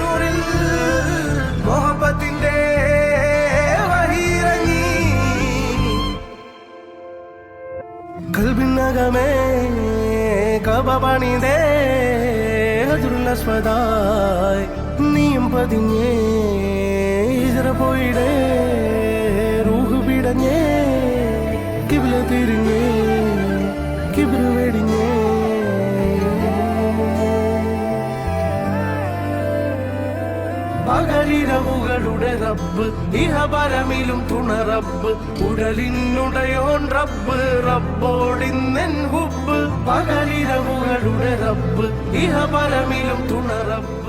നൂറിൽ മുഹബത്തിന്റെ വഹിയിറങ്ങി കൽബിനകമേ കബ പണിതേ ഹജറുൽ അസ്വദായി നീയും പതിഞ്ഞേ ഹിജ്റ പോയിടേ റൂഹ് പിടഞ്ഞേ കിബ്ല തിരിഞ്ഞേ കിബ്ര വെടിഞ്ഞേ പകരിരവുകളുടെ റബ്ബ് ഇഹപരമിലും തുണ റബ്ബ് ഉടലിനുടയോൻ റബ്ബ് റബ്ബോടിന്നെൻ ഹുബ്ബ് പകരിരവുകളുടെ റബ്ബ് ഇഹപരമിലും തുണ റബ്ബ്